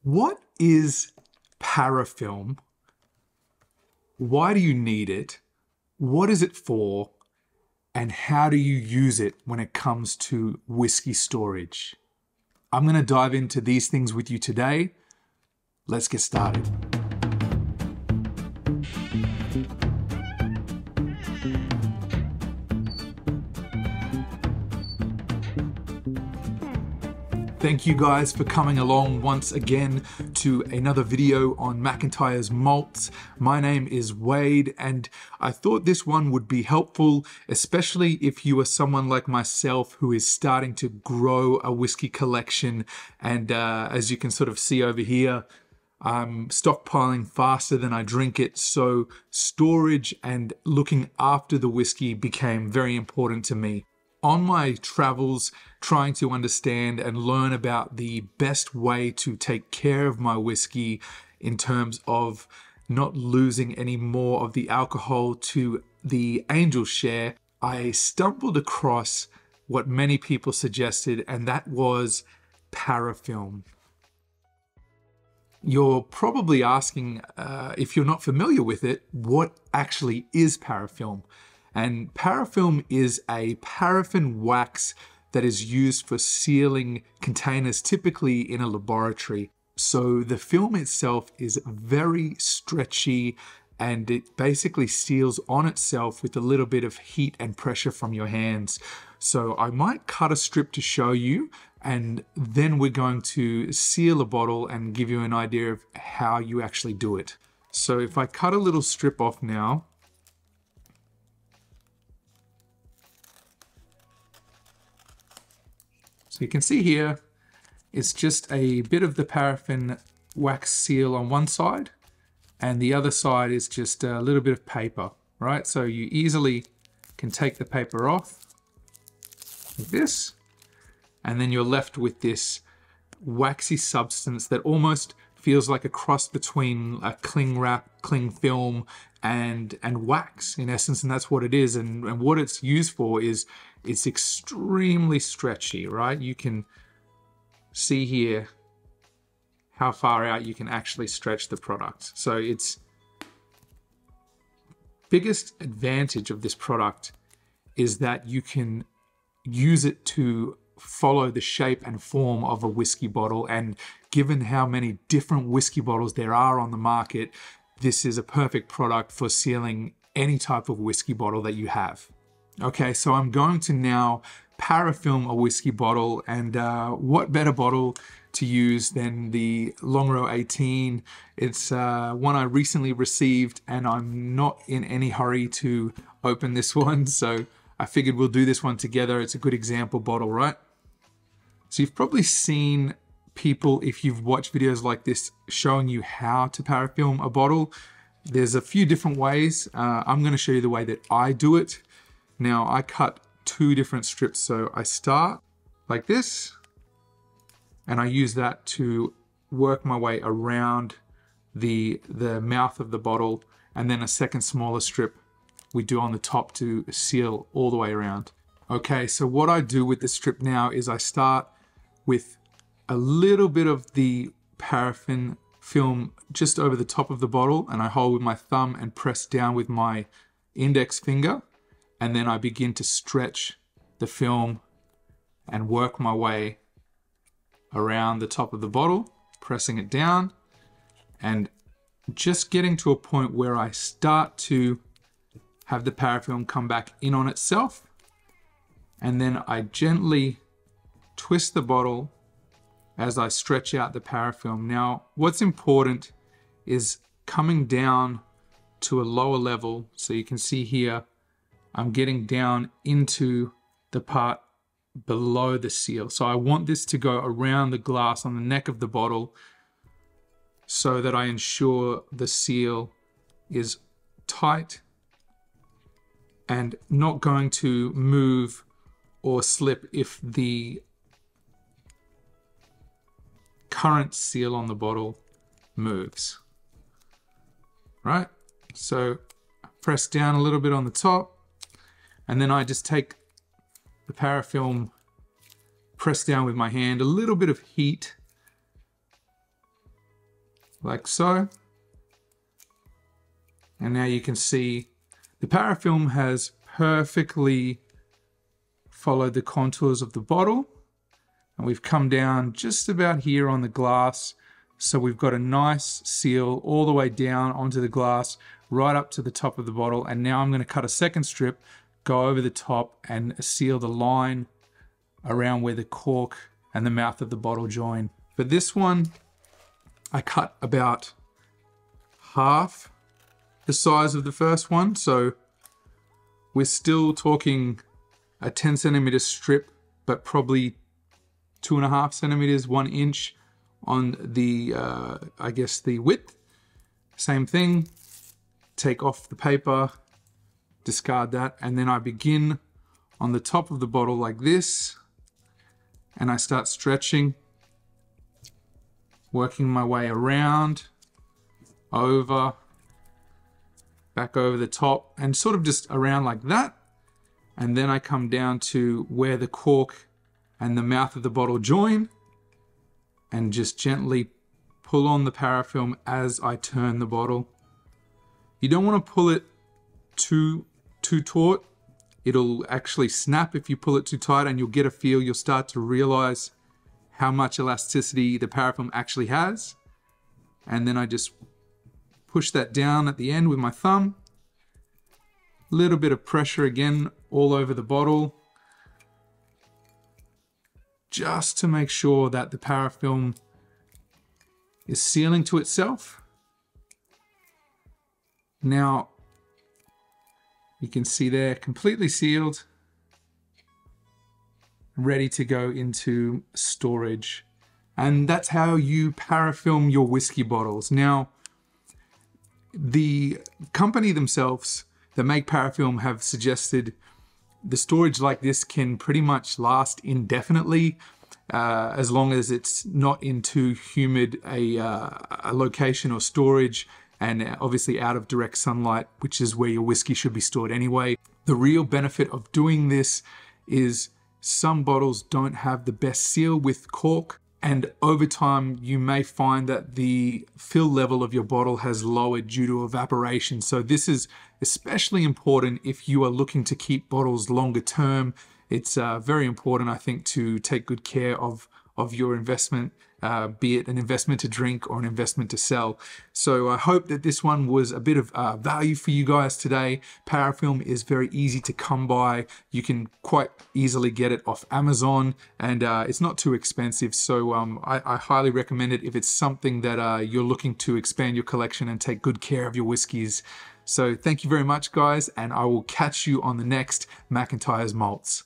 What is parafilm? Why do you need it? What is it for? And how do you use it when it comes to whiskey storage? I'm going to dive into these things with you today. Let's get started. Thank you guys for coming along once again to another video on McIntyre's malts. My name is Wade and I thought this one would be helpful, especially if you are someone like myself who is starting to grow a whiskey collection. And as you can sort of see over here, I'm stockpiling faster than I drink it. So storage and looking after the whiskey became very important to me. On my travels, trying to understand and learn about the best way to take care of my whiskey in terms of not losing any more of the alcohol to the angel share, I stumbled across what many people suggested, and that was parafilm. You're probably asking, if you're not familiar with it, what actually is parafilm? And parafilm is a paraffin wax that is used for sealing containers, typically in a laboratory. So the film itself is very stretchy and it basically seals on itself with a little bit of heat and pressure from your hands. So I might cut a strip to show you, and then we're going to seal a bottle and give you an idea of how you actually do it. So if I cut a little strip off now, so you can see here, it's just a bit of the paraffin wax seal on one side, and the other side is just a little bit of paper, right? So you easily can take the paper off like this, and then you're left with this waxy substance that almost feels like a cross between a cling wrap, cling film, and wax in essence, and that's what it is. And what it's used for is it's extremely stretchy, right? You can see here how far out you can actually stretch the product. So its biggest advantage of this product is that you can use it to follow the shape and form of a whiskey bottle. And given how many different whiskey bottles there are on the market, this is a perfect product for sealing any type of whiskey bottle that you have. Okay, so I'm going to now parafilm a whiskey bottle, and what better bottle to use than the Longrow 18. It's one I recently received and I'm not in any hurry to open this one, so I figured we'll do this one together. It's a good example bottle, right? So you've probably seen people, if you've watched videos like this, showing you how to parafilm a bottle. There's a few different ways. I'm going to show you the way that I do it. Now I cut two different strips. So I start like this, and I use that to work my way around the mouth of the bottle, and then a second smaller strip we do on the top to seal all the way around. Okay, so what I do with the strip now is I start with a little bit of the paraffin film just over the top of the bottle, and I hold with my thumb and press down with my index finger, and then I begin to stretch the film and work my way around the top of the bottle, pressing it down and just getting to a point where I start to have the parafilm come back in on itself, and then I gently twist the bottle as I stretch out the parafilm. Now, what's important is coming down to a lower level. So you can see here, I'm getting down into the part below the seal. So I want this to go around the glass on the neck of the bottle so that I ensure the seal is tight and not going to move or slip if the current seal on the bottle moves. Right? So press down a little bit on the top, and then I just take the parafilm, press down with my hand, a little bit of heat like so. And now you can see the parafilm has perfectly followed the contours of the bottle. And we've come down just about here on the glass. So we've got a nice seal all the way down onto the glass, right up to the top of the bottle. And now I'm going to cut a second strip, go over the top and seal the line around where the cork and the mouth of the bottle join. For this one, I cut about half the size of the first one. So we're still talking a 10 centimeter strip, but probably 2.5 centimeters, 1 inch on the, I guess the width. Same thing, take off the paper, discard that, and then I begin on the top of the bottle like this, and I start stretching, working my way around, over, back over the top, and sort of just around like that. And then I come down to where the cork and the mouth of the bottle join, and just gently pull on the parafilm as I turn the bottle. You don't want to pull it too taut. It'll actually snap if you pull it too tight, and you'll get a feel. You'll start to realize how much elasticity the parafilm actually has. And then I just push that down at the end with my thumb. A little bit of pressure again all over the bottle, just to make sure that the parafilm is sealing to itself. Now, you can see there, completely sealed, ready to go into storage. And that's how you parafilm your whiskey bottles. Now, the company themselves that make parafilm have suggested the storage like this can pretty much last indefinitely, as long as it's not in too humid a location or storage, and obviously out of direct sunlight, which is where your whiskey should be stored anyway. The real benefit of doing this is some bottles don't have the best seal with cork, and over time you may find that the fill level of your bottle has lowered due to evaporation. So this is especially important if you are looking to keep bottles longer term. It's very important, I think, to take good care of your investment, be it an investment to drink or an investment to sell. So I hope that this one was a bit of value for you guys today. Parafilm is very easy to come by. You can quite easily get it off Amazon, and it's not too expensive. So I highly recommend it if it's something that you're looking to expand your collection and take good care of your whiskies. So thank you very much, guys, and I will catch you on the next McIntyre's Malts.